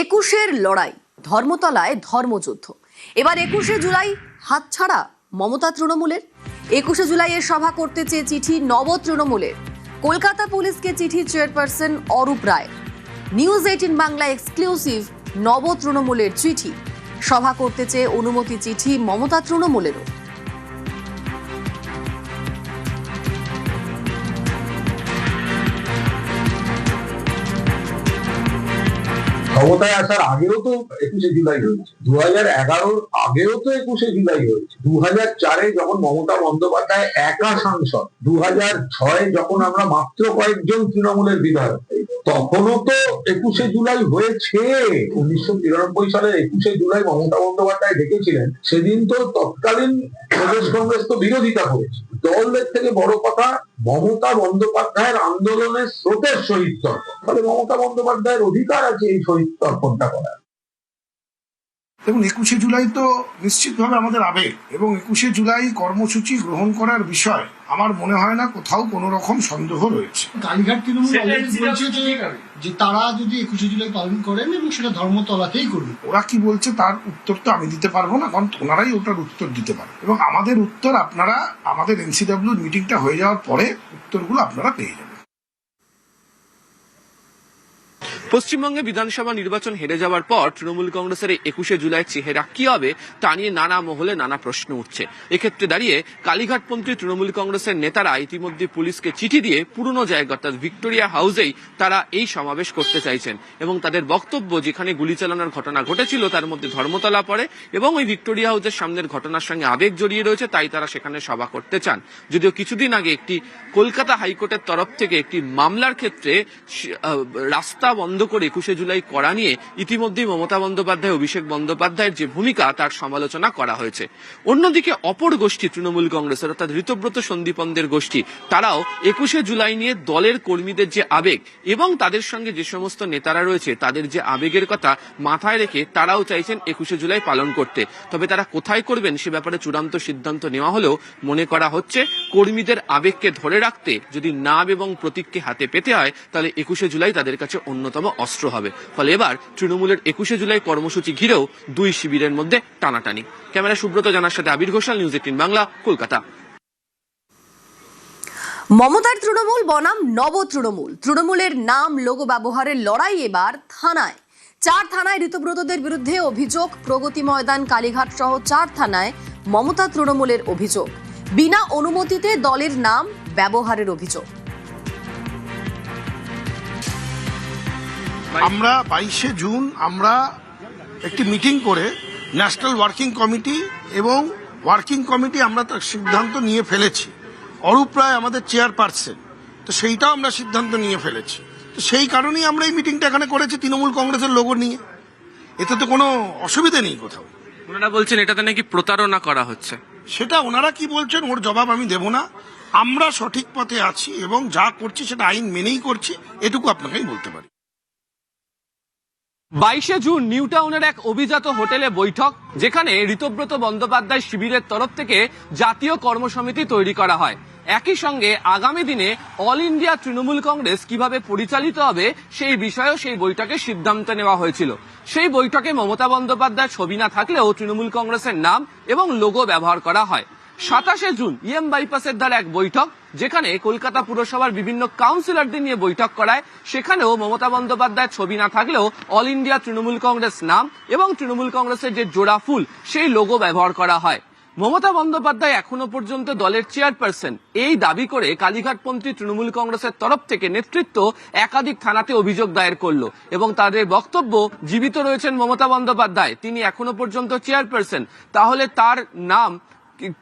একুশের লড়াই, ধর্মতলায় ধর্মযুদ্ধ। এবার 21শে জুলাই হাতছাড়া মমতা তৃণমূলের। 21শে জুলাইয়ের সভা করতে চেয়ে চিঠি নব তৃণমূলের। কলকাতা পুলিশকে চিঠি চেয়ারপারসন অরূপ রায়। নিউজ 18 বাংলা এক্সক্লুসিভ, নব তৃণমূলের চিঠি। সভা করতে চেয়ে অনুমতি চিঠি মমতা তৃণমূলেরও। ক্ষমতায় আসার আগেও তো 21শে জুলাই হয়েছে, 2011 আগেও তো 21শে জুলাই হয়েছে, 2004 যখন মমতা বন্দ্যোপাধ্যায় একা সাংসদ, 2006 যখন আমরা মাত্র কয়েকজন তৃণমূলের বিধায়ক, তখনও তো 21শে জুলাই হয়েছে। 1993 সালের 21শে জুলাই মমতা বন্দ্যোপাধ্যায় ডেকেছিলেন, সেদিন তো তৎকালীন প্রদেশ কংগ্রেস তো বিরোধিতা করেছে। দলের থেকে বড় কথা মমতা বন্দ্যোপাধ্যায়ের আন্দোলনের স্রোতের শহীদ তর্পণ, ফলে মমতা বন্দ্যোপাধ্যায়ের অধিকার আছে এই শহীদ তর্পণটা করার। এবং 21শে জুলাই তো নিশ্চিতভাবে আমাদের আবেগ, এবং 21শে জুলাই কর্মসূচি গ্রহণ করার বিষয় আমার মনে হয় না কোথাও কোনো রকম সন্দেহ রয়েছে। কালীঘাট তৃণমূল বলছে যে তারা যদি 21শে জুলাই পালন করেন এবং সেটা ধর্মতলাতেই করবে। ওরা কি বলছে তার উত্তর তো আমি দিতে পারবো না, কারণ ওনারাই ওটার উত্তর দিতে পারে। এবং আমাদের উত্তর আপনারা আমাদের NCW মিটিংটা হয়ে যাওয়ার পরে উত্তরগুলো আপনারা পেয়ে যাবেন। পশ্চিমবঙ্গে বিধানসভা নির্বাচন হেরে যাওয়ার পর তৃণমূল কংগ্রেসের 21শে জুলাই চেহারা কি হবে তা নিয়ে নানা মহলে নানা প্রশ্ন উঠছে। এক্ষেত্রে দাঁড়িয়ে কালীঘাটপন্থী তৃণমূল কংগ্রেসের নেতারা ইতিমধ্যে পুলিশকে চিঠি দিয়ে পুরনো জায়গা অর্থাৎ ভিক্টোরিয়া হাউসেই তারা এই সমাবেশ করতে চাইছেন, এবং তাদের বক্তব্য যেখানে গুলি চালানোর ঘটনা ঘটেছিল তার মধ্যে ধর্মতলা পড়ে এবং ওই ভিক্টোরিয়া হাউসের সামনের ঘটনার সঙ্গে আবেগ জড়িয়ে রয়েছে, তাই তারা সেখানে সভা করতে চান। যদিও কিছুদিন আগে একটি কলকাতা হাইকোর্টের তরফ থেকে একটি মামলার ক্ষেত্রে রাস্তা বন্ধ করে 21শে জুলাই করা নিয়ে ইতিমধ্যেই মমতা বন্দ্যোপাধ্যায়, অভিষেক বন্দ্যোপাধ্যায়ের যে ভূমিকা তার সমালোচনা করা হয়েছে। অন্যদিকে অপর গোষ্ঠী তৃণমূল কংগ্রেসের অর্থাৎ ঋতব্রত সন্দীপনদের গোষ্ঠী, তারাও 21শে জুলাই নিয়ে দলের কর্মীদের যে আবেগ এবং তাদের সঙ্গে যে সমস্ত নেতারা রয়েছে তাদের যে আবেগের কথা মাথায় রেখে তারাও চাইছেন 21শে জুলাই পালন করতে। তবে তারা কোথায় করবেন সে ব্যাপারে চূড়ান্ত সিদ্ধান্ত নেওয়া হলেও মনে করা হচ্ছে কর্মীদের আবেগকে ধরে রাখতে যদি নাম এবং প্রতীককে হাতে পেতে হয় তাহলে 21শে জুলাই তাদের কাছে অন্যতম অস্ত্র হবে। ফলে এবার তৃণমূলের 21শে জুলাই কর্মসূচি ঘিরেও দুই শিবিরের মধ্যে টানাটানি। ক্যামেরা সুব্রত জানার সাথে আবির ঘোষাল, নিউজ 18 বাংলা, কলকাতা। মমতার তৃণমূল বনাম নব তৃণমূল। তৃণমূলের নাম লোগো ব্যবহারের লড়াই এবার থানায়। 4 থানায় ঋতব্রতদের বিরুদ্ধে অভিযোগ। প্রগতি ময়দান, কালীঘাট সহ 4 থানায় মমতা তৃণমূলের অভিযোগ। বিনা অনুমতিতে দলের নাম ব্যবহারের অভিযোগ। আমরা 22শে জুন আমরা একটি মিটিং করে ন্যাশনাল ওয়ার্কিং কমিটি এবং ওয়ার্কিং কমিটি আমরা তার সিদ্ধান্ত নিয়ে ফেলেছি। অরূপ রায় আমাদের চেয়ারপারসন, তো সেইটাও আমরা সিদ্ধান্ত নিয়ে ফেলেছি। তো সেই কারণেই আমরা এই মিটিংটা এখানে করেছি তৃণমূল কংগ্রেসের লোগো নিয়ে। এতে তো কোনো অসুবিধা নেই কোথাও। ওনারা বলছেন এটাতে নাকি প্রতারণা করা হচ্ছে। সেটা ওনারা কি বলছেন ওর জবাব আমি দেব না। আমরা সঠিক পথে আছি এবং যা করছি সেটা আইন মেনেই করছি, এটুকু আপনাকেই বলতে পারি। 22শে জুন নিউ টাউনের এক অভিজাত হোটেলে বৈঠক, যেখানে ঋতব্রত বন্দ্যোপাধ্যায় শিবিরের তরফ থেকে জাতীয় কর্মসমিতি তৈরি করা হয়। একই সঙ্গে আগামী দিনে অল ইন্ডিয়া তৃণমূল কংগ্রেস কিভাবে পরিচালিত হবে সেই বিষয়েও সেই বৈঠকে সিদ্ধান্ত নেওয়া হয়েছিল। সেই বৈঠকে মমতা বন্দ্যোপাধ্যায় ছবি না থাকলেও তৃণমূল কংগ্রেসের নাম এবং লোগো ব্যবহার করা হয়। 27শে জুন EM বাইপাসের দ্বারা এক বৈঠক, যেখানে কলকাতা পুরসভার বিভিন্ন কাউন্সিলরদের নিয়ে বৈঠক করায়। সেখানেও মমতা বন্দ্যোপাধ্যায়ের ছবি না থাকলেও অল ইন্ডিয়া তৃণমূল কংগ্রেস নাম এবং তৃণমূল কংগ্রেসের যে জোড়া ফুল সেই লোগো ব্যবহার করা হয়। মমতা বন্দ্যোপাধ্যায় এখনো পর্যন্ত দলের চেয়ারপারসন এই দাবি করে কালীঘাটপন্থী তৃণমূল কংগ্রেসের তরফ থেকে নেতৃত্ব একাধিক থানাতে অভিযোগ দায়ের করলো, এবং তাদের বক্তব্য জীবিত রয়েছেন মমতা বন্দ্যোপাধ্যায়, তিনি এখনো পর্যন্ত চেয়ারপারসন। তাহলে তার নাম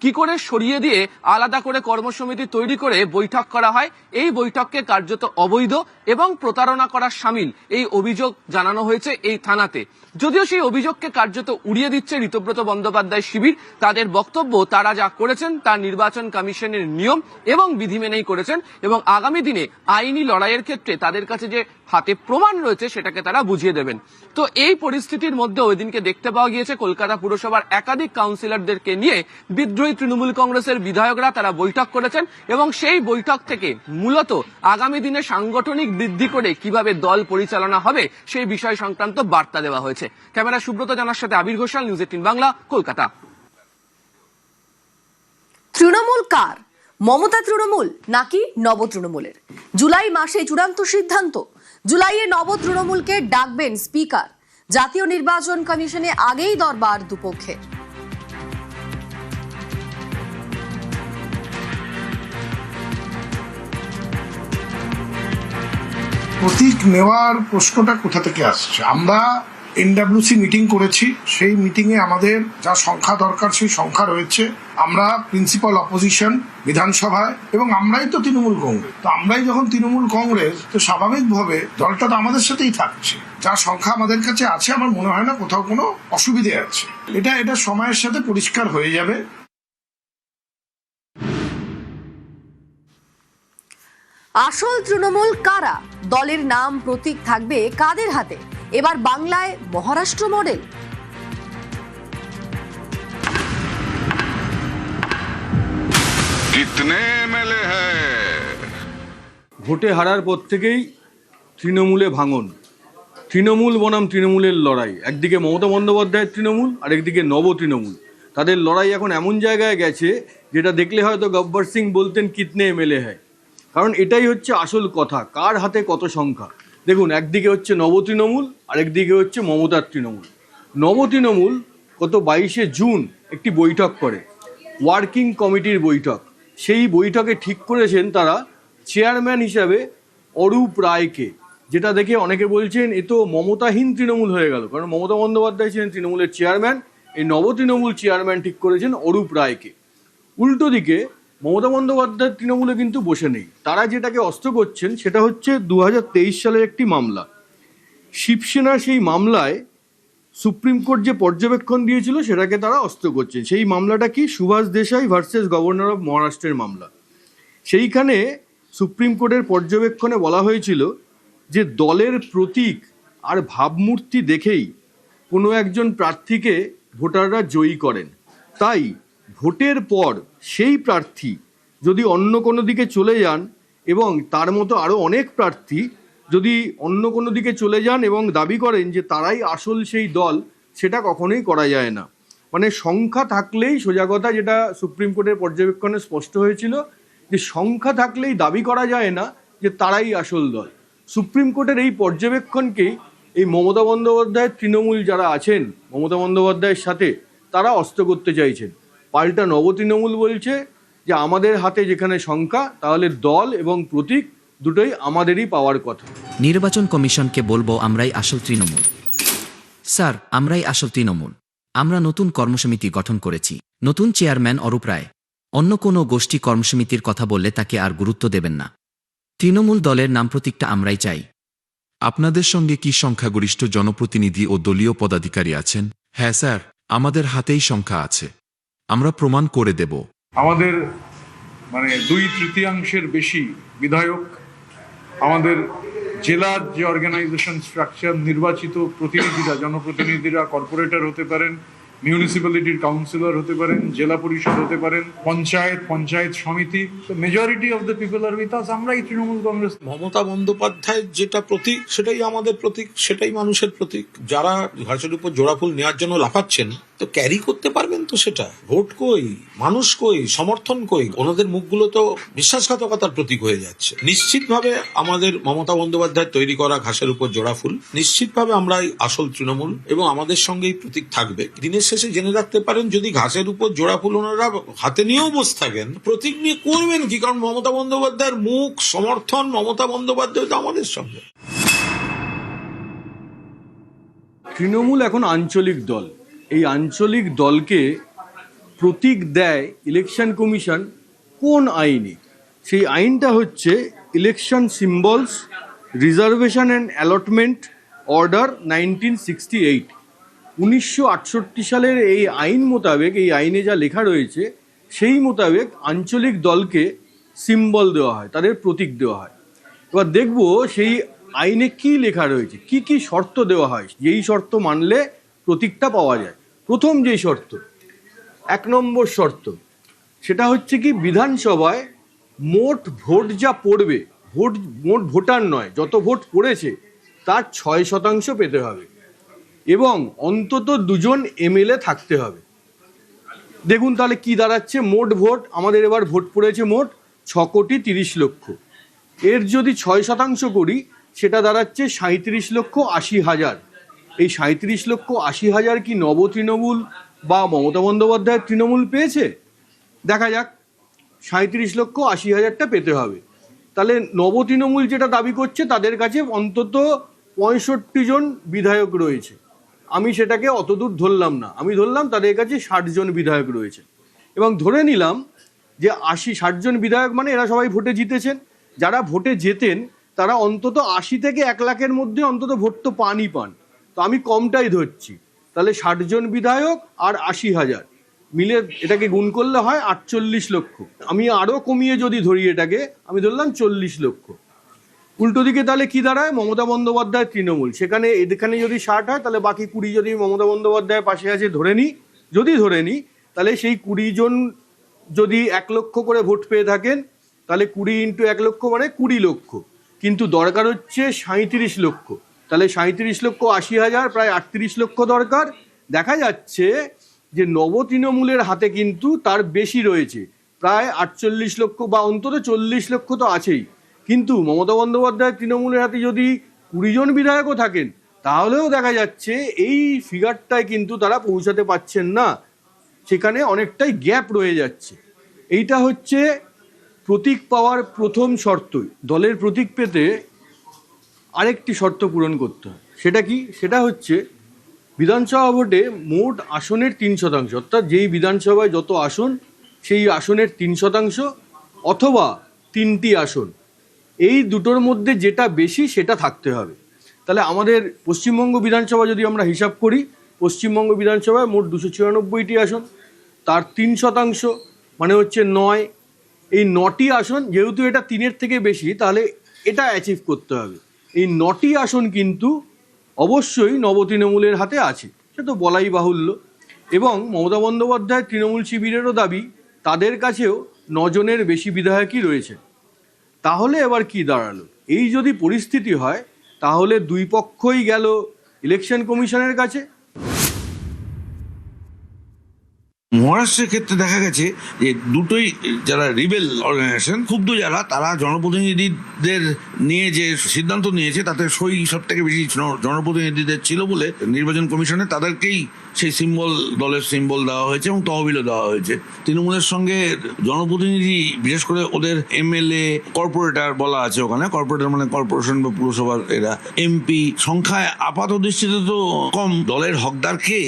কি করে সরিয়ে দিয়ে আলাদা করে কর্মসমিতি তৈরি করে বৈঠক করা হয়? এই বৈঠককে কার্যত অবৈধ এবং প্রতারণা করার শামিল এই অভিযোগ জানানো হয়েছে এই থানাতে। যদিও সেই অভিযোগকে কার্যত উড়িয়ে দিচ্ছে ঋতব্রত বন্দ্যোপাধ্যায় শিবির। তাদের বক্তব্য তারা যা করেছেন তা নির্বাচন কমিশনের নিয়ম এবং বিধি মেনেই করেছেন, এবং আগামী দিনে আইনি লড়াইয়ের ক্ষেত্রে তাদের কাছে যে হাতে প্রমাণ রয়েছে সেটাকে তারা বুঝিয়ে দেবেন। তো এই পরিস্থিতির মধ্যে ওই দিনকে দেখতে পাওয়া গিয়েছে কলকাতা পুরসভার একাধিক কাউন্সিলরদেরকে নিয়ে বিদ্রোহী তৃণমূল কংগ্রেসের বিধায়করা তারা বৈঠক করেছেন এবং সেই বৈঠক থেকে মূলত আগামী দিনে সাংগঠনিক বৃদ্ধি করে কিভাবে দল পরিচালনা হবে সেই বিষয় সংক্রান্ত বার্তা দেওয়া হয়েছে। ক্যামেরা সুব্রত জানার সাথে আবির ঘোষাল, নিউজ 18 বাংলা, কলকাতা। তৃণমূল কার? মমতা তৃণমূল নাকি নব তৃণমূলের? জুলাই মাসে চূড়ান্ত সিদ্ধান্ত। জুলাইয়ে নব তৃণমূলকে ডাকবেন স্পিকার। জাতীয় নির্বাচন কমিশনে আগেই দরবার দুপক্ষের। প্রতীক নেওয়ার প্রশ্নটা কোথা থেকে আসছে? আমরা এনডব্লিউসি মিটিং করেছি, সেই মিটিংয়ে আমাদের যা সংখ্যা দরকার সেই সংখ্যা রয়েছে। আমরা প্রিন্সিপাল অপোজিশন বিধানসভায় এবং আমরাই তো তৃণমূল কংগ্রেস, তো আমরাই যখন তৃণমূল কংগ্রেস তো স্বাভাবিকভাবে দলটা তো আমাদের সাথেই থাকছে। যা সংখ্যা আমাদের কাছে আছে আমার মনে হয় না কোথাও কোনো অসুবিধে আছে। এটা সময়ের সাথে পরিষ্কার হয়ে যাবে। আসল তৃণমূল কারা? দলের নাম প্রতীক থাকবে কাদের হাতে? এবার বাংলায় মহারাষ্ট্র মডেল। कितने एमएलए हैं? ভোটে হারার পর থেকেই তৃণমূলে ভাঙন। তৃণমূল বনাম তৃণমূলের লড়াই। একদিকে মমতা বন্দ্যোপাধ্যায়ের তৃণমূল, আর একদিকে নব তৃণমূল। তাদের লড়াই এখন এমন জায়গায় গেছে যেটা দেখলে হয়তো গব্বর সিং বলতেন কিতনে এমএলএ হ্যায়। কারণ এটাই হচ্ছে আসল কথা, কার হাতে কত সংখ্যা। দেখুন, একদিকে হচ্ছে নব তৃণমূল, আরেকদিকে হচ্ছে মমতার তৃণমূল। নব তৃণমূল গত 22শে জুন একটি বৈঠক করে, ওয়ার্কিং কমিটির বৈঠক। সেই বৈঠকে ঠিক করেছেন তারা চেয়ারম্যান হিসাবে অরূপ রায়কে, যেটা দেখে অনেকে বলছেন এ তো মমতাহীন তৃণমূল হয়ে গেল। কারণ মমতা বন্দ্যোপাধ্যায় ছিলেন তৃণমূলের চেয়ারম্যান, এই নব তৃণমূল চেয়ারম্যান ঠিক করেছেন অরূপ রায়কে। উল্টো দিকে মমতা বন্দ্যোপাধ্যায়ের তৃণমূলে কিন্তু বসে নেই। তারা যেটাকে অস্ত্র করছেন সেটা হচ্ছে 2023 সালের একটি মামলা। শিবসেনা সেই মামলায় সুপ্রিম কোর্ট যে পর্যবেক্ষণ দিয়েছিল সেটাকে তারা অস্ত্র করছেন। সেই মামলাটা কি? Subhash Desai versus governor of মহারাষ্ট্রের মামলা। সেইখানে সুপ্রিম কোর্টের পর্যবেক্ষণে বলা হয়েছিল যে দলের প্রতীক আর ভাবমূর্তি দেখেই কোনো একজন প্রার্থীকে ভোটাররা জয়ী করেন। তাই ভোটের পর সেই প্রার্থী যদি অন্য কোনো দিকে চলে যান এবং তার মতো আরও অনেক প্রার্থী যদি অন্য কোনো দিকে চলে যান এবং দাবি করেন যে তারাই আসল সেই দল, সেটা কখনোই করা যায় না। মানে সংখ্যা থাকলেই, সোজা কথা যেটা সুপ্রিম কোর্টের পর্যবেক্ষণে স্পষ্ট হয়েছিল, যে সংখ্যা থাকলেই দাবি করা যায় না যে তারাই আসল দল। সুপ্রিম কোর্টের এই পর্যবেক্ষণকেই এই মমতা বন্দ্যোপাধ্যায়ের তৃণমূল যারা আছেন মমতা বন্দ্যোপাধ্যায়ের সাথে, তারা অস্ত্র করতে চাইছেন। পাল্টা নব তৃণমূল বলছে যে আমাদের হাতে যেখানে সংখ্যা, তাহলে দল এবং প্রতীক দুটোই আমাদেরই পাওয়ার কথা। নির্বাচন কমিশনকে বলবো আমরাই আসল তৃণমূল। স্যার, আমরাই আসল তৃণমূল। আমরা নতুন কর্মসমিতি গঠন করেছি, নতুন চেয়ারম্যান অরূপ রায়। অন্য কোনো গোষ্ঠী কর্মসমিতির কথা বললে তাকে আর গুরুত্ব দেবেন না। তৃণমূল দলের নাম প্রতীকটা আমরাই চাই। আপনাদের সঙ্গে কি সংখ্যাগরিষ্ঠ জনপ্রতিনিধি ও দলীয় পদাধিকারী আছেন? হ্যাঁ স্যার, আমাদের হাতেই সংখ্যা আছে, আমরা প্রমাণ করে দেব। আমাদের 2/3 বেশি বিধায়ক, আমাদের জেলার যে অর্গানাইজেশন স্ট্রাকচার, নির্বাচিত প্রতিনিধিরা, জনপ্রতিনিধিরা কর্পোরেটর হতে পারেন, মিউনিসিপ্যালিটির কাউন্সিলর হতে পারেন, জেলা পরিষদ হতে পারেন, পঞ্চায়েত সমিতি, majority of the people are with us. আমরাই তৃণমূল কংগ্রেস। মমতা বন্দ্যোপাধ্যায়ের যেটা প্রতীক সেটাই আমাদের প্রতীক, সেটাই মানুষের প্রতীক। যারা ঘাসের উপর জোড়া ফুল নেওয়ার জন্য লাফাচ্ছেন, তো ক্যারি করতে পারবেন তো সেটা? ভোট কই, মানুষ কই, সমর্থন কই? ওনাদের মুখগুলো তো বিশ্বাসঘাতকতার প্রতীক হয়ে যাচ্ছে। নিশ্চিতভাবে আমাদের মমতা বন্দ্যোপাধ্যায় তৈরি করা ঘাসের উপর জোড়া ফুল, নিশ্চিতভাবে আমরাই আসল তৃণমূল এবং আমাদের সঙ্গেই প্রতীক থাকবে। দিনের শেষে জেনে রাখতে পারেন, যদি ঘাসের উপর জোড়া ফুল ওনারা হাতে নিয়েও বসে থাকেন, প্রতীক নিয়ে করবেন কি? কারণ মমতা বন্দ্যোপাধ্যায়ের মুখ, সমর্থন, মমতা বন্দ্যোপাধ্যায় তো আমাদের সঙ্গে। তৃণমূল এখন আঞ্চলিক দল। এই আঞ্চলিক দলকে প্রতীক দেয় ইলেকশন কমিশন কোন আইনে? সেই আইনটা হচ্ছে election symbols reservation and allotment order 1968। 1968 সালের এই আইন মোতাবেক, এই আইনে যা লেখা রয়েছে সেই মোতাবেক আঞ্চলিক দলকে সিম্বল দেওয়া হয়, তাদের প্রতীক দেওয়া হয়। এবার দেখব সেই আইনে কি লেখা রয়েছে, কি কি শর্ত দেওয়া হয়, যেই শর্ত মানলে প্রতীকটা পাওয়া যায়। প্রথম যেই শর্ত, এক নম্বর শর্ত, সেটা হচ্ছে কি বিধানসভায় মোট ভোট যা পড়বে, মোট ভোটার নয়, যত ভোট পড়েছে তার 6% পেতে হবে এবং অন্তত 2জন এমএলএ থাকতে হবে। দেখুন তাহলে কি দাঁড়াচ্ছে, মোট ভোট আমাদের এবার ভোট পড়েছে মোট 6,30,00,000। এর যদি 6% করি সেটা দাঁড়াচ্ছে 37,80,000। এই 37,80,000 কি নব তৃণমূল বা মমতা বন্দ্যোপাধ্যায়ের তৃণমূল পেয়েছে? দেখা যাক। 37,80,000টা পেতে হবে। তাহলে নব তৃণমূল যেটা দাবি করছে তাদের কাছে অন্তত 65 জন বিধায়ক রয়েছে। আমি সেটাকে অতদূর ধরলাম না, আমি ধরলাম তাদের কাছে 60 জন বিধায়ক রয়েছে এবং ধরে নিলাম যে 60 জন বিধায়ক মানে এরা সবাই ভোটে জিতেছেন। যারা ভোটে জেতেন তারা অন্তত 80 থেকে 1 লাখের মধ্যে অন্তত ভোট তো পান। তো আমি কমটাই ধরছি, তাহলে 60 জন বিধায়ক আর 80,000 মিলে এটাকে গুণ করলে হয় 48 লক্ষ। আমি আরও কমিয়ে যদি ধরি এটাকে, আমি ধরলাম 40 লক্ষ। উল্টো দিকে তাহলে কি দাঁড়ায়, মমতা বন্দ্যোপাধ্যায় তৃণমূল, সেখানে এখানে যদি 60 হয় তাহলে বাকি 20 যদি মমতা বন্দ্যোপাধ্যায়ের পাশে আছে ধরে নিই, তাহলে সেই 20 জন যদি 1 লক্ষ করে ভোট পেয়ে থাকেন তাহলে 20 × 1 লক্ষ মানে 20 লক্ষ, কিন্তু দরকার হচ্ছে 37 লক্ষ। তাহলে 37,80,000 প্রায় 38 লক্ষ দরকার। দেখা যাচ্ছে যে নব তৃণমূলের হাতে কিন্তু তার বেশি রয়েছে, প্রায় 48 লক্ষ বা অন্তত 40 লক্ষ তো আছেই। কিন্তু মমতা বন্দ্যোপাধ্যায় তৃণমূলের হাতে যদি 20 জন বিধায়কও থাকেন তাহলেও দেখা যাচ্ছে এই ফিগারটায় কিন্তু তারা পৌঁছাতে পারছেন না, সেখানে অনেকটাই গ্যাপ রয়ে যাচ্ছে। এইটা হচ্ছে প্রতীক পাওয়ার প্রথম শর্তই। দলের প্রতীক পেতে আরেকটি শর্ত পূরণ করতে হয়। সেটা কি? সেটা হচ্ছে বিধানসভা ভোটে মোট আসনের 3%, অর্থাৎ যেই বিধানসভায় যত আসন সেই আসনের 3% অথবা 3টি আসন, এই দুটোর মধ্যে যেটা বেশি সেটা থাকতে হবে। তাহলে আমাদের পশ্চিমবঙ্গ বিধানসভা যদি আমরা হিসাব করি, পশ্চিমবঙ্গ বিধানসভায় মোট 294টি আসন, তার 3% মানে হচ্ছে 9। এই 9টি আসন, যেহেতু এটা 3-এর থেকে বেশি, তাহলে এটা অ্যাচিভ করতে হবে। এই 9টি আসন কিন্তু অবশ্যই নব তৃণমূলের হাতে আছে, সে তো বলাই বাহুল্য। এবং মমতা বন্দ্যোপাধ্যায় তৃণমূল শিবিরেরও দাবি তাদের কাছেও 9 জনের বেশি বিধায়কই রয়েছে। তাহলে এবার কি দাঁড়ালো, এই যদি পরিস্থিতি হয় তাহলে দুই পক্ষই গেল ইলেকশন কমিশনের কাছে। মহারাষ্ট্রের ক্ষেত্রে দেখা গেছে যে দুটোই যারা রিবেল অর্গানাইজেশন, ক্ষুব্ধ যারা, তারা জনপ্রতিনিধিদের নিয়ে যে সিদ্ধান্ত নিয়েছে তাতে সই সব থেকে বেশি জনপ্রতিনিধিদের ছিল বলে নির্বাচন কমিশনে তাদেরকেই সেই সিম্বল, দলের সিম্বল দেওয়া হয়েছে এবং তহবিলও দেওয়া হয়েছে। তৃণমূলের সঙ্গে জনপ্রতিনিধি, বিশেষ করে ওদের এমএলএ, কর্পোরেটর বলা আছে ওখানে, কর্পোরেটর মানে কর্পোরেশন বা পুরসভার এরা, এমপি সংখ্যায় আপাত দৃষ্টিতে তো কম। দলের হকদারকে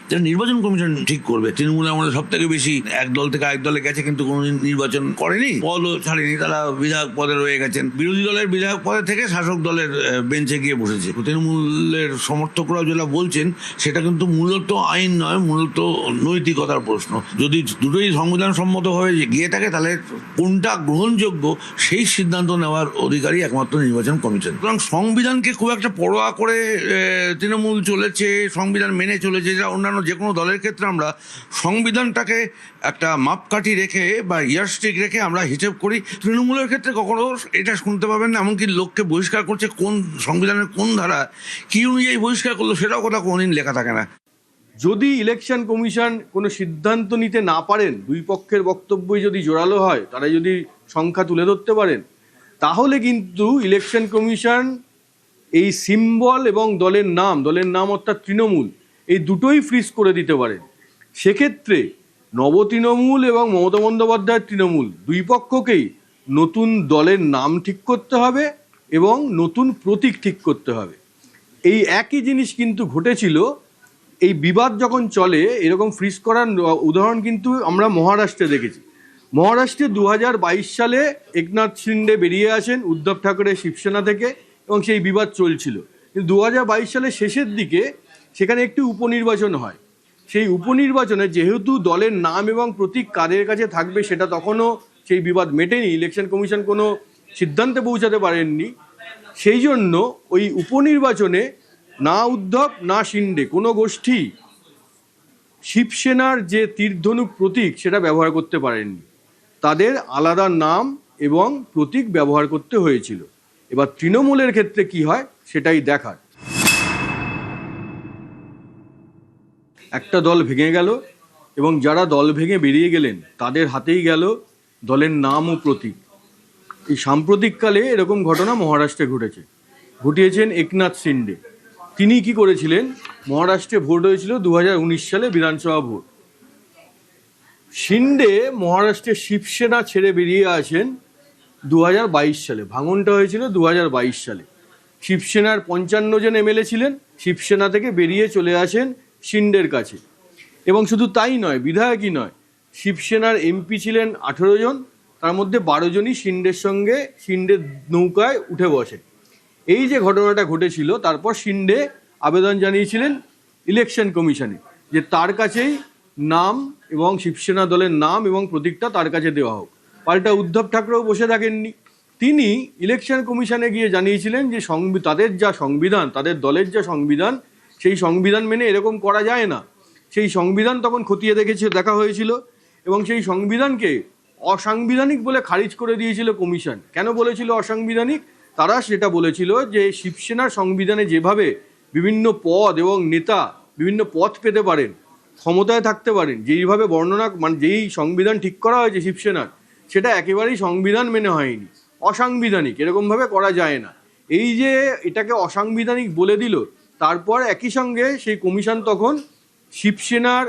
যেটা নির্বাচন কমিশন ঠিক করবে। তৃণমূলে আমাদের সব থেকে বেশি এক দল থেকে আরেক দলে গেছে কিন্তু কোনোদিন নির্বাচন করেনি, পদও ছাড়েনি, তারা বিধায়ক পদে রয়ে গেছেন। বিরোধী দলের বিধায়ক পদে থেকে শাসক দলের বেঞ্চে গিয়ে বসেছে। তৃণমূলের সমর্থকরা যেটা বলছেন সেটা কিন্তু মূলত আইন নয়, মূলত নৈতিকতার প্রশ্ন। যদি দুটোই সংবিধান সম্মতভাবে গিয়ে থাকে তাহলে কোনটা গ্রহণযোগ্য সেই সিদ্ধান্ত নেওয়ার অধিকারী একমাত্র নির্বাচন কমিশন। সুতরাং সংবিধানকে খুব একটা পরোয়া করে তৃণমূল চলেছে, সংবিধান মেনে চলেছে, যা অন্যান্য যে কোনো দলের ক্ষেত্রে আমরা সংবিধানটাকে একটা মাপকাঠি রেখে বা ইয়ারস্টিক রেখে আমরা হিসেব করি। তৃণমূলের ক্ষেত্রে কখনো এটা শুনতে পাবেন না, এমনকি লোককে বহিষ্কার করছে কোন সংবিধানের কোন ধারা কি অনুযায়ী বহিষ্কার করলো সেটাও কথা কোনোদিন লেখা থাকে না। যদি ইলেকশন কমিশন কোনো সিদ্ধান্ত নিতে না পারেন, দুই পক্ষের বক্তব্যই যদি জোরালো হয়, তারা যদি সংখ্যা তুলে ধরতে পারেন, তাহলে কিন্তু ইলেকশন কমিশন এই সিম্বল এবং দলের নাম অর্থাৎ তৃণমূল, এই দুটোই ফ্রিজ করে দিতে পারেন। সেক্ষেত্রে নব তৃণমূল এবং মমতা বন্দ্যোপাধ্যায়ের তৃণমূল দুই পক্ষকেই নতুন দলের নাম ঠিক করতে হবে এবং নতুন প্রতীক ঠিক করতে হবে। এই একই জিনিস কিন্তু ঘটেছিল, এই বিবাদ যখন চলে এরকম ফ্রিজ করার উদাহরণ কিন্তু আমরা মহারাষ্ট্রে দেখেছি। মহারাষ্ট্রে 2022 সালে একনাথ শিন্ডে বেরিয়ে আসেন উদ্ধব ঠাকরের শিবসেনা থেকে এবং সেই বিবাদ চলছিল। কিন্তু 2022 সালের শেষের দিকে সেখানে একটি উপনির্বাচন হয়। সেই উপনির্বাচনে যেহেতু দলের নাম এবং প্রতীক কাদের কাছে থাকবে সেটা তখনও সেই বিবাদ মেটেনি, ইলেকশন কমিশন কোনো সিদ্ধান্তে পৌঁছাতে পারেননি, সেই জন্য ওই উপনির্বাচনে না উদ্ধব না শিন্ডে কোনো গোষ্ঠী শিবসেনার যে তীরধনুক প্রতীক সেটা ব্যবহার করতে পারেননি, তাদের আলাদা নাম এবং প্রতীক ব্যবহার করতে হয়েছিল। এবার তৃণমূলের ক্ষেত্রে কি হয় সেটাই দেখার। একটা দল ভেঙে গেল এবং যারা দল ভেঙে বেরিয়ে গেলেন তাদের হাতেই গেল দলের নাম ও প্রতীক। এই সাম্প্রতিককালে এরকম ঘটনা মহারাষ্ট্রে ঘটিয়েছেন একনাথ শিন্ডে। তিনি কি করেছিলেন, মহারাষ্ট্রে ভোট হয়েছিল 2019 সালে বিধানসভা ভোট। শিন্ডে মহারাষ্ট্রে শিবসেনা ছেড়ে বেরিয়ে আসেন 2022 সালে, ভাঙনটা হয়েছিল 2022 সালে। শিবসেনার 55 জন এমএলএ ছিলেন, শিবসেনা থেকে বেরিয়ে চলে আসেন শিন্ডের কাছে। এবং শুধু তাই নয়, বিধায়কই নয়, শিবসেনার এমপি ছিলেন 18 জন, তার মধ্যে 12 জনই শিন্ডের সঙ্গে শিন্ডের নৌকায় উঠে বসে। এই যে ঘটনাটা ঘটেছিল, তারপর শিন্ডে আবেদন জানিয়েছিলেন ইলেকশন কমিশনে যে তার কাছেই নাম এবং শিবসেনা দলের নাম এবং প্রতীকটা তার কাছে দেওয়া হোক। পাল্টা উদ্ধব ঠাকরেও বসে থাকেননি, তিনি ইলেকশন কমিশনে গিয়ে জানিয়েছিলেন যে তাদের যা সংবিধান, তাদের দলের যা সংবিধান, সেই সংবিধান মেনে এরকম করা যায় না। সেই সংবিধান তখন খতিয়ে দেখা হয়েছিল এবং সেই সংবিধানকে অসাংবিধানিক বলে খারিজ করে দিয়েছিল কমিশন। কেন বলেছিল অসাংবিধানিক? তারা সেটা বলেছিল যে শিবসেনার সংবিধানে যেভাবে বিভিন্ন পদ এবং নেতা বিভিন্ন পদ পেতে পারেন, ক্ষমতায় থাকতে পারেন, যেইভাবে বর্ণনা যেই সংবিধান ঠিক করা হয়েছে শিবসেনার, সেটা একেবারেই সংবিধান মেনে হয়নি, অসাংবিধানিক, এরকমভাবে করা যায় না। এই যে এটাকে অসাংবিধানিক বলে দিল, তারপর একই সঙ্গে সেই কমিশন তখন শিবসেনার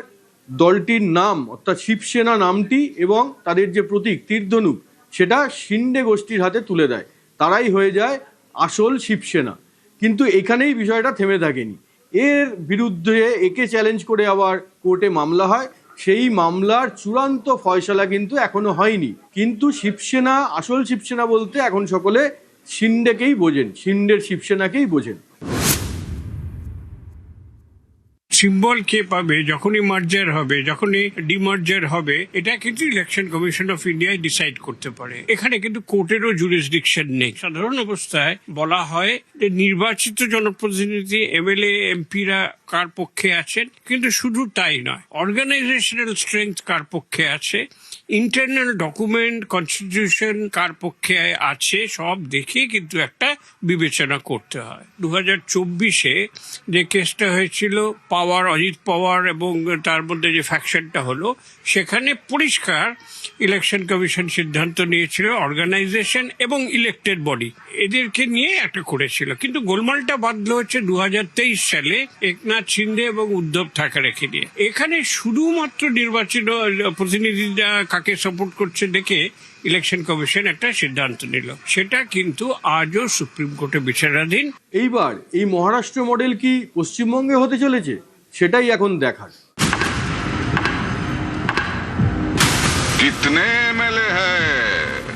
দলটির নাম অর্থাৎ শিবসেনা নামটি এবং তাদের যে প্রতীক তীরধনুক সেটা শিন্ডে গোষ্ঠীর হাতে তুলে দেয়। তারাই হয়ে যায় আসল শিবসেনা। কিন্তু এখানেই বিষয়টা থেমে থাকেনি, এর বিরুদ্ধে একে চ্যালেঞ্জ করে আবার কোর্টে মামলা হয়। সেই মামলার চূড়ান্ত ফয়সালা কিন্তু এখনো হয়নি। কিন্তু শিবসেনা, আসল শিবসেনা বলতে এখন সকলে শিন্ডেকেই বোঝেন, শিন্ডের শিবসেনাকেই বোঝেন। সিম্বল কে পাবে, যখনই মার্জার হবে, যখনই ডিমার্জার হবে, এটা কিন্তু ইলেকশন কমিশন অফ ইন্ডিয়ায় ডিসাইড করতে পারে। এখানে কিন্তু কোর্টেরও জুরিসডিকশন নেই। সাধারণ অবস্থায় বলা হয় যে নির্বাচিত জনপ্রতিনিধি এমএলএ এমপিরা কার পক্ষে আছেন, কিন্তু শুধু তাই নয়, অর্গানাইজেশনাল স্ট্রেংথ কার পক্ষে আছে, ইন্টারনাল ডকুমেন্ট, কনস্টিটিউশন কার পক্ষে আছে, সব দেখে কিন্তু একটা বিবেচনা করতে হয়। 2024-এ যে কেসটা হয়েছিল পাওয়ার, অজিত পাওয়ার এবং তার মধ্যে যে ফ্যাকশনটা হলো, সেখানে পরিষ্কার ইলেকশন কমিশন সিদ্ধান্ত নিয়েছিল অর্গানাইজেশন এবং ইলেক্টেড বডি এদেরকে নিয়ে একটা করেছিল। কিন্তু গোলমালটা বাঁধলো হচ্ছে 2023 সালে একনাথ শিন্ডে এবং উদ্ধব ঠাকরেকে নিয়ে। এখানে শুধুমাত্র নির্বাচিত প্রতিনিধিরা কাকে সাপোর্ট করছে দেখে ইলেকশন কমিশন একটা সিদ্ধান্ত নিল, সেটা কিন্তু আজও সুপ্রিম কোর্টে বিচারাধীন। এইবার এই মহারাষ্ট্র মডেল কি পশ্চিমবঙ্গে হতে চলেছে, সেটাই এখন দেখার। कितने